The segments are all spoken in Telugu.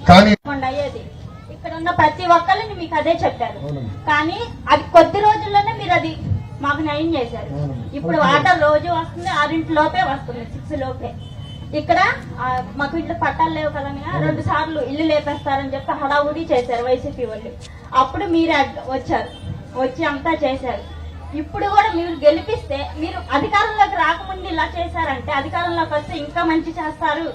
కానీ ఇక్కడ ఉన్న ప్రతి ఒక్కరిని మీకు అదే చెప్పారు. కానీ అది కొద్ది రోజుల్లోనే మీరు అది మాకు న్యాయం చేశారు. ఇప్పుడు వాటర్ రోజు వస్తుంది, 6 లోపే వస్తుంది, 6 లోపే. ఇక్కడ మాకు ఇల్లు పట్టాలు లేవు కదా, 2 సార్లు ఇల్లు లేపేస్తారని చెప్పి హడావుడి చేశారు వైసీపీ వాళ్ళు. అప్పుడు మీరే వచ్చి అంతా చేశారు. ఇప్పుడు కూడా మీరు గెలిపిస్తే, మీరు అధికారంలోకి రాకముందు ఇలా చేశారంటే అధికారంలోకి వస్తే ఇంకా మంచి చేస్తారు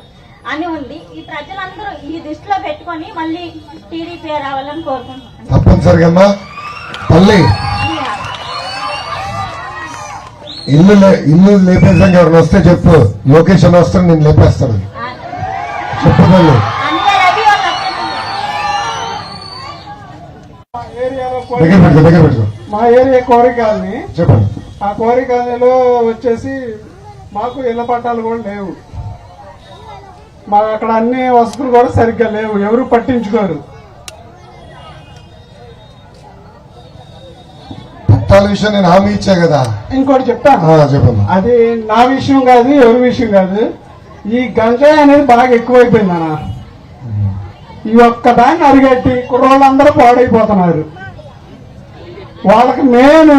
అని ఉంది. ఈ ప్రజలందరూ ఈ దృష్టిలో పెట్టుకొని మళ్ళీ టీడీపీ రావాలని కోరుకుంటున్నాను. తప్పనిసరిగా తల్లి ఇల్లు లేపేసాక ఎవరిని వస్తే చెప్పు, లొకేషన్ వస్తే నేను లేపేస్తాను చెప్పు తల్లి. దగ్గర పెట్టుకో. మా ఏరియా కోరికాలని చెప్పండి. ఆ కోరికాలలో వచ్చేసి మాకు ఇళ్ల పట్టాలు కూడా లేవు. మా అక్కడ అన్ని వసతులు కూడా సరిగ్గా లేవు, ఎవరు పట్టించుకోరు. పట్టాల విషయం నేను హామీ ఇచ్చా కదా. ఇంకోటి చెప్తాను, చెప్పండి. అది నా విషయం కాదు, ఎవరి విషయం కాదు. ఈ గంజాయి అనేది బాగా ఎక్కువైపోయింది అన్న. ఈ ఒక్కదాన్ని అరిగట్టి కుర్రోళ్ళందరూ పాడైపోతున్నారు. వాళ్ళకి నేను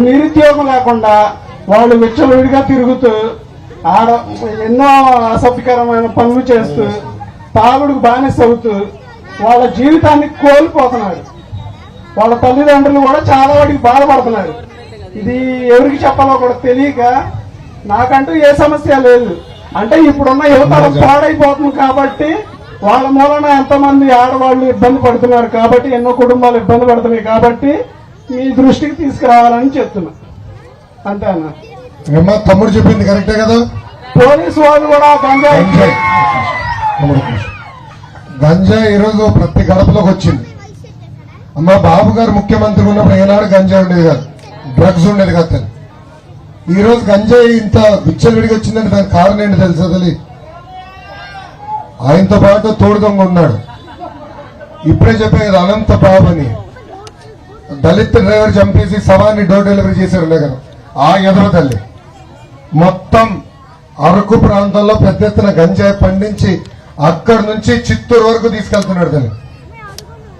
నిరుద్యోగం లేకుండా వాళ్ళు విచ్చలవిడిగా తిరుగుతూ ఎన్నో అసభ్యకరమైన పనులు చేస్తూ తాగుడుకు బానిస అవుతూ వాళ్ళ జీవితాన్ని కోల్పోతున్నారు. వాళ్ళ తల్లిదండ్రులు కూడా చాలా వాటికి బాధపడుతున్నారు. ఇది ఎవరికి చెప్పాలో కూడా తెలియక, నాకంటూ ఏ సమస్య లేదు, అంటే ఇప్పుడున్న యువతరం పాడైపోతుంది కాబట్టి వాళ్ళ మూలన ఎంతమంది ఆడవాళ్ళు ఇబ్బంది పడుతున్నారు కాబట్టి, ఎన్నో కుటుంబాలు ఇబ్బంది పడుతున్నాయి కాబట్టి మీ దృష్టికి తీసుకురావాలని చెప్తున్నా. అంతే అన్న. తమ్ముడు చెప్పింది కరెక్టే కదా. పోలీసు వాళ్ళు కూడా గంజాయి ఈరోజు ప్రతి గడపలోకి వచ్చింది. అమ్మ బాబు గారు ముఖ్యమంత్రి ఉన్నప్పుడు ఏనాడు గంజాయి ఉండేది కాదు, డ్రగ్స్ ఉండేది కాదు. ఈ రోజు గంజాయి ఇంత విచ్చలవిడిగా వచ్చిందంటే దానికి కారణం ఏంటి తెలుసా తల్లి? ఆయనతో పాటు తోడు దొంగ ఉన్నాడు. ఇప్పుడే చెప్పే కదా అనంత బాబు అని, దళిత్ డ్రైవర్ చంపేసి శవాన్ని డోర్ డెలివరీ చేశారు కదా, ఆ ఎదవ తల్లి మొత్తం అరకు ప్రాంతంలో పెద్ద ఎత్తున గంజాయి పండించి అక్కడి నుంచి చిత్తూరు వరకు తీసుకెళ్తున్నాడు తల్లి.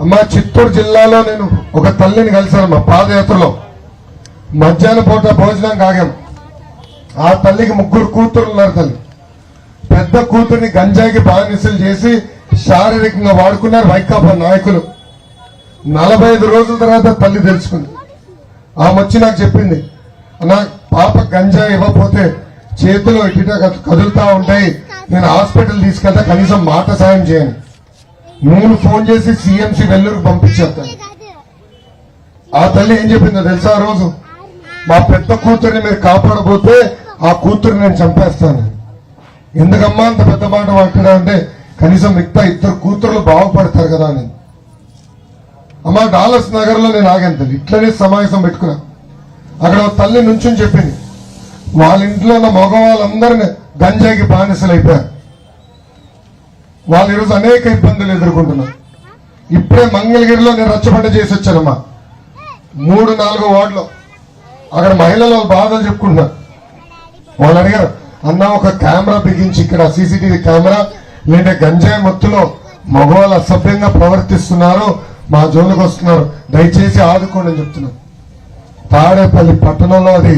అమ్మ చిత్తూరు జిల్లాలో నేను ఒక తల్లిని కలిశానమ్మా పాదయాత్రలో. మధ్యాహ్నం పూట భోజనం కాగాం. ఆ తల్లికి 3 కూతురు ఉన్నారు తల్లి. పెద్ద కూతుర్ని గంజాయికి బానిసలు చేసి శారీరకంగా వాడుకున్నారు వైకాపా నాయకులు. 45 రోజుల తర్వాత తల్లి తెలుసుకుంది. ఆమె వచ్చి నాకు చెప్పింది, నా పాప గంజాయి ఇవ్వకపోతే చేతులు ఇటుట కదులుతా ఉంటాయి, నేను హాస్పిటల్ తీసుకెళ్తా, కనీసం మాట సాయం చేయను. నేను ఫోన్ చేసి సిఎంసి వెల్లూరుకు పంపించేస్తాను. ఆ తల్లి ఏం చెప్పిందో తెలుసా? ఆ రోజు మా పెద్ద కూతుర్ని మీరు కాపాడబోతే ఆ కూతుర్ని నేను చంపేస్తాను. ఎందుకమ్మా అంత పెద్ద మాట మాట్లాడా అంటే, కనీసం మిగతా 2 కూతుర్లు బాగుపడతారు కదా అని. అమ్మా డాలర్స్ నగర్ లో నేను ఆగాను తల్లి, ఇట్లనే సమావేశం పెట్టుకున్నా. అక్కడ తల్లి నుంచుని చెప్పింది, వాళ్ళ ఇంట్లో ఉన్న మగవాళ్ళందరినీ గంజాయికి బానిసలు అయిపోయారు. వాళ్ళు ఈరోజు అనేక ఇబ్బందులు ఎదుర్కొంటున్నారు. ఇప్పుడే మంగళగిరిలో నేను రచ్చబండ చేసి వచ్చానమ్మా. 3-4 వార్డులో అక్కడ మహిళలు వాళ్ళ బాధలు చెప్పుకుంటున్నారు. వాళ్ళు అడిగారు, అన్న ఒక కెమెరా బిగించి ఇక్కడ సీసీటీవీ కెమెరా, లేదంటే గంజాయి మత్తులో మగవాళ్ళు అసభ్యంగా ప్రవర్తిస్తున్నారు, మా జోలికి వస్తున్నారు, దయచేసి ఆదుకోండి అని చెప్తున్నారు. తాడేపల్లి పట్టణంలో అది,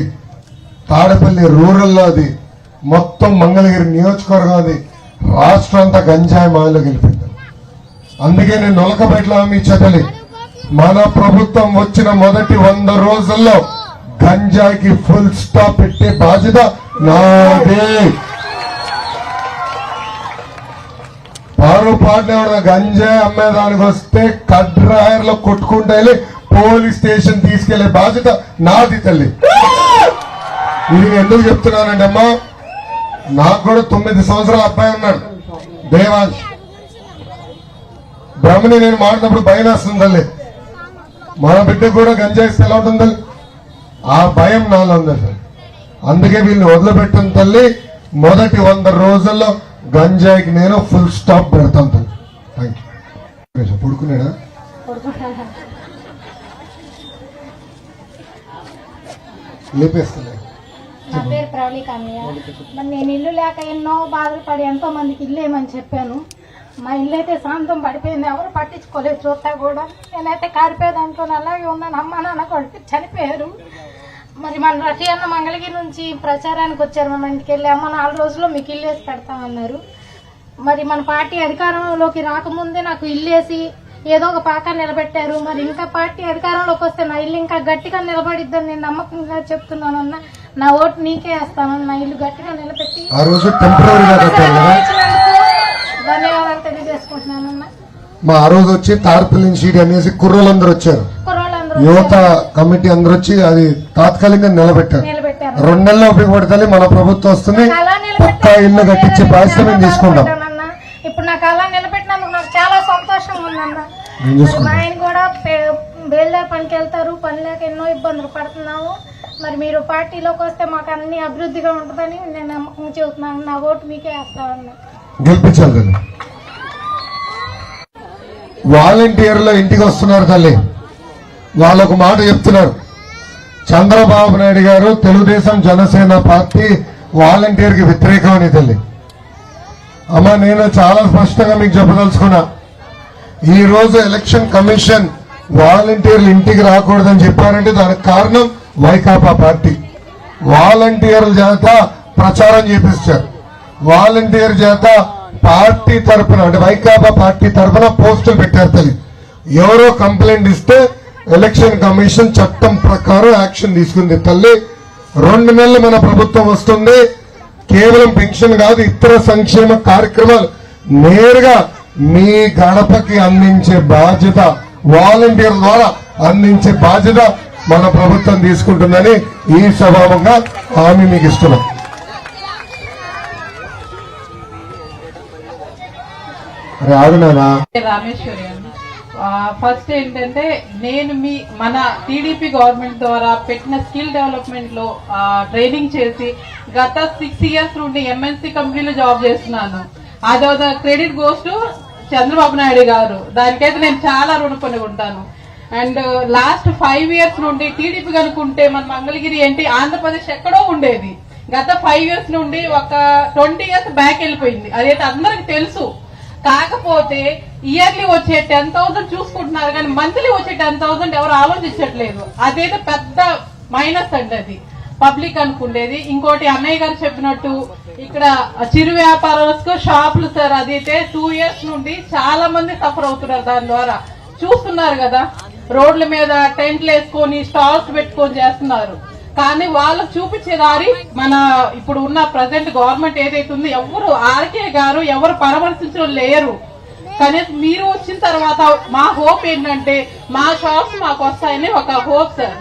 తాడేపల్లి రూరల్లో అది, మొత్తం మంగళగిరి నియోజకవర్గం అది, రాష్ట్రం అంతా గంజాయి మాయలో గెలిపింది. అందుకే నేను నొలకబెట్ల మీ చెతలి, మన ప్రభుత్వం వచ్చిన మొదటి 100 రోజుల్లో గంజాయికి ఫుల్ స్టాప్ పెట్టే బాధ్యత నాదే. పొరపాటున గంజాయి అమ్మేదానికి వస్తే కడ్రాయర్లో కొట్టుకుంటే వెళ్ళి పోలీస్ స్టేషన్ తీసుకెళ్లే బాధ్యత నాది తల్లి. ఇది ఎందుకు చెప్తున్నానండి అమ్మా, నాకు కూడా 9 సంవత్సరాల అబ్బాయి ఉన్నాడు దేవాంశ్. బ్రహ్మని నేను మాట్లాడినప్పుడు భయం వేస్తుంది తల్లి, మన బిడ్డ కూడా గంజాయిస్తే ఎలా ఉంటుంది తల్లి, ఆ భయం నాలో ఉంది తల్లి. అందుకే వీళ్ళని వదిలిపెట్టిన తల్లి, మొదటి 100 రోజుల్లో గంజాయికి నేను ఫుల్ స్టాప్ పెడతాను తల్లి. Thank you. పడుకున్నాడా? లేపేస్తలే. నా పేరు ప్రవళిక అన్నయ్య. మరి నేను ఇల్లు లేక ఎన్నో బాధలు పడి ఎంతో మందికి ఇల్లు ఏమని చెప్పాను. మా ఇల్లు అయితే శాంతం పడిపోయింది, ఎవరు పట్టించుకోలేదు. చూస్తా కూడా నేనైతే కారిపోయేదాంట్లో అలాగే ఉన్నాను. అమ్మ నాన్న కొడుకు చనిపోయారు. మరి మన రటి అన్న మంగళగిరి నుంచి ప్రచారానికి వచ్చారు. మన ఇంటికి వెళ్ళి అమ్మ 4 రోజుల్లో మీకు ఇల్లు వేసి పెడతామన్నారు. మరి మన పార్టీ అధికారంలోకి రాకముందే నాకు ఇల్లు వేసి ఏదో ఒక పాక నిలబెట్టారు. మరి ఇంకా పార్టీ అధికారంలోకి వస్తే నా ఇల్లు ఇంకా గట్టిగా నిలబడిద్దని నేను నమ్మకంగా చెప్తున్నానన్నా. నా ఓటు నీకే వేస్తానన్న. నా ఇల్లు గట్టిగా నిలబెట్టి ఆ రోజు టెంపరీగా కట్టారు కదా, ధన్యవాదాలు తెలియజేసుకుంటున్నానన్నా. ఆ రోజు వచ్చి తార్పిలిన్ షీట్ అనేసి కుర్రోళ్ళందరూ వచ్చారు, యువత కమిటీ అందరూ వచ్చి అది తాత్కాలికంగా నిలబెట్టారు. 2 నెలల్లో ఉపయోగపడుతుంది. మన ప్రభుత్వం వస్తుంది, పక్క ఇల్లు కట్టించే బాధ్యత మేము తీసుకుంటాం. ఇప్పుడు నాకు అలా నిలబెట్టినందుకు నాకు చాలా సంతోషంగా ఉందన్న. మా ఆయన కూడా బేల్దారి పనికి వెళ్తారు, పని లేక ఎన్నో ఇబ్బందులు పడుతున్నాము. మరి మీరు పార్టీలోకి వస్తే మాకు అన్ని అభివృద్ధిగా ఉంటుందని నేను నమ్మకం చెబుతున్నాను. నా ఓటు మీకే వేస్తామన్నా. గెలిపించాలి తల్లి. వాలంటీర్లు ఇంటికి వస్తున్నారు తల్లి, వాళ్ళొక మాట చెప్తున్నారు. చంద్రబాబు నాయుడు గారు తెలుగుదేశం జనసేన పార్టీ వాలంటీర్కి వ్యతిరేకమని తల్లి. అమ్మా నేను చాలా స్పష్టంగా మీకు చెప్పదలుచుకున్నా. ఈ రోజు ఎలక్షన్ కమిషన్ వాలంటీర్లు ఇంటికి రాకూడదని చెప్పారంటే దానికి కారణం వైకాపా పార్టీ. వాలంటీర్ల చేత ప్రచారం చేపిస్తారు, వాలంటీర్ చేత పార్టీ తరఫున అంటే వైకాపా పార్టీ తరఫున పోస్టులు పెట్టారు తల్లి. ఎవరో కంప్లైంట్ ఇస్తే ఎలక్షన్ కమిషన్ చట్టం ప్రకారం యాక్షన్ తీసుకుంది తల్లి. 2 నెలలు మన ప్రభుత్వం వస్తుంది. కేవలం పెన్షన్ కాదు, ఇతర సంక్షేమ కార్యక్రమాలు నేరుగా మీ గడపకి అందించే బాధ్యత, వాలంటీర్ ద్వారా అందించే బాధ్యత మన ప్రభుత్వం తీసుకుంటుందని ఈ సభాముగా హామీ మీకు ఇస్తున్నాం. అరే ఆగునానా. రామేశ్వరి అండి. ఫస్ట్ ఏంటంటే నేను మన టీడీపీ గవర్నమెంట్ ద్వారా పెట్టిన స్కిల్ డెవలప్మెంట్ లో ట్రైనింగ్ చేసి గత 6 years నుండి ఎంఎన్సీ కంపెనీలో జాబ్ చేస్తున్నాను. అదో credit goes to Chandrababu Naidu గారు. దానికైతే నేను చాలా రుణపడి ఉంటాను. అండ్ లాస్ట్ 5 years నుండి టీడీపీ కనుకుంటే మన మంగళగిరి ఏంటి ఆంధ్రప్రదేశ్ ఎక్కడో ఉండేది. గత 5 years నుండి ఒక 20 years బ్యాక్ వెళ్ళిపోయింది. అదైతే అందరికి తెలుసు. కాకపోతే ఇయర్లీ వచ్చే 10,000 చూసుకుంటున్నారు కానీ మంత్లీ వచ్చే 10,000 ఎవరు ఆలోచించట్లేదు. అదైతే పెద్ద మైనస్ అండి. అది పబ్లిక్ అనుకుండేది. ఇంకోటి అన్నయ్య గారు చెప్పినట్టు ఇక్కడ చిరు వ్యాపారస్తులకు షాపులు సార్, అదైతే 2 years నుండి చాలా మంది సఫర్ అవుతున్నారు. దాని ద్వారా చూస్తున్నారు కదా, రోడ్ల మీద టెంట్లు వేసుకొని స్టాల్స్ పెట్టుకొని చేస్తున్నారు. కానీ వాళ్ళకు చూపించే దారి మన ఇప్పుడు ఉన్న ప్రజెంట్ గవర్నమెంట్ ఏదైతే ఉందో ఎవరు ఆర్కే గారు ఎవరు పరామర్శించడం లేరు. కనీసం మీరు వచ్చిన తర్వాత మా హోప్ ఏంటంటే మా షాప్స్ మాకు వస్తాయని ఒక హోప్ సార్.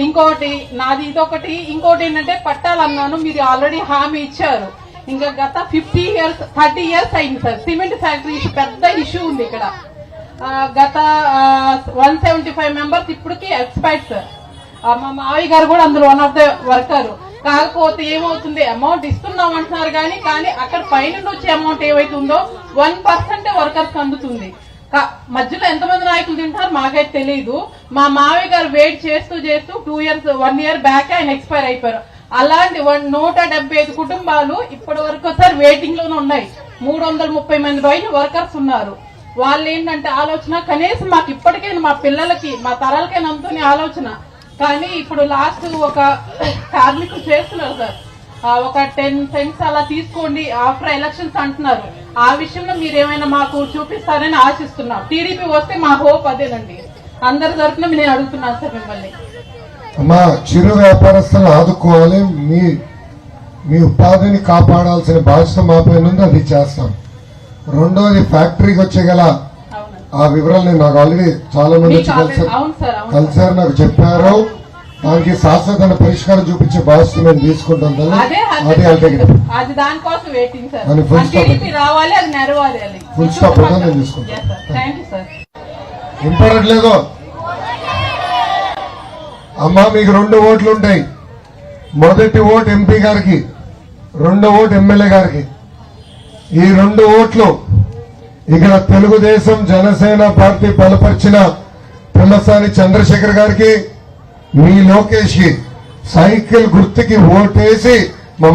ఇంకోటి నాది ఇదొకటి. ఇంకోటి ఏంటంటే పట్టాలన్నాను, మీరు ఆల్రెడీ హామీ ఇచ్చారు. ఇంకా గత 30 years అయింది సార్. సిమెంట్ ఫ్యాక్టరీ పెద్ద ఇష్యూ ఉంది ఇక్కడ. గత 175 members ఇప్పటికీ ఎక్స్పైర్డ్ సార్. మా మావయ్య గారు కూడా అందులో వన్ ఆఫ్ ద వర్కర్. కాకపోతే ఏమవుతుంది, అమౌంట్ ఇస్తున్నాం అంటున్నారు కానీ అక్కడ పైన వచ్చే అమౌంట్ ఏవైతుందో 1% వర్కర్స్ అందుతుంది. మధ్యలో ఎంతమంది నాయకులు తింటారు మాకైతే తెలియదు. మా మావయ్య గారు వెయిట్ చేస్తూ 1 year బ్యాక్ ఆయన ఎక్స్పైర్ అయిపోయారు. అలాంటి 175 కుటుంబాలు ఇప్పటి వరకు సార్ వెయిటింగ్ లోనే ఉన్నాయి. 330 మంది పైన వర్కర్స్ ఉన్నారు. వాళ్ళు ఏంటంటే ఆలోచన కనీసం మాకు ఇప్పటికైనా మా పిల్లలకి మా తరాలకైనా అందుతున్న ఆలోచన. కానీ ఇప్పుడు లాస్ట్ ఒక కార్మికులు చేస్తున్నారు సార్, ఒక 10 cents అలా తీసుకోండి ఆఫ్టర్ ఎలక్షన్స్ అంటున్నారు. ఆ విషయంలో మీరేమైనా మాకు చూపిస్తారని ఆశిస్తున్నాం. టీడీపీ వస్తే మా హోప్ అదేనండి. అందరి తరఫున నేను అడుగుతున్నాను సార్ మిమ్మల్ని. అమ్మా, చిరు వ్యాపారస్తులను ఆదుకోవాలి, మీ ఉపాధిని కాపాడాల్సిన బాధ్యత మా పైన ఉంది, అది చేస్తాం. రెండోది ఫ్యాక్టరీకి వచ్చే గల ఆ వివరాలు నాకు ఆల్రెడీ చాలా మంది వచ్చి కలిసారు, నాకు చెప్పారు. దానికి శాశ్వత పరిష్కారం చూపించే బాధ్యత మేము తీసుకుంటాం. ఫుల్ స్టాప్ నేను తీసుకుంటాను. వినపడట్లేదు అమ్మా. మీకు 2 ఓట్లు ఉంటాయి. మొదటి ఓటు ఎంపీ గారికి, రెండో ఓటు ఎమ్మెల్యే గారికి. ఈ 2 ఓట్లు ఇక్కడ తెలుగుదేశం జనసేన పార్టీ బలపరిచిన పుల్లసాని చంద్రశేఖర్ గారికి, మీ లోకేష్ కి సైకిల్ గుర్తుకి ఓటేసి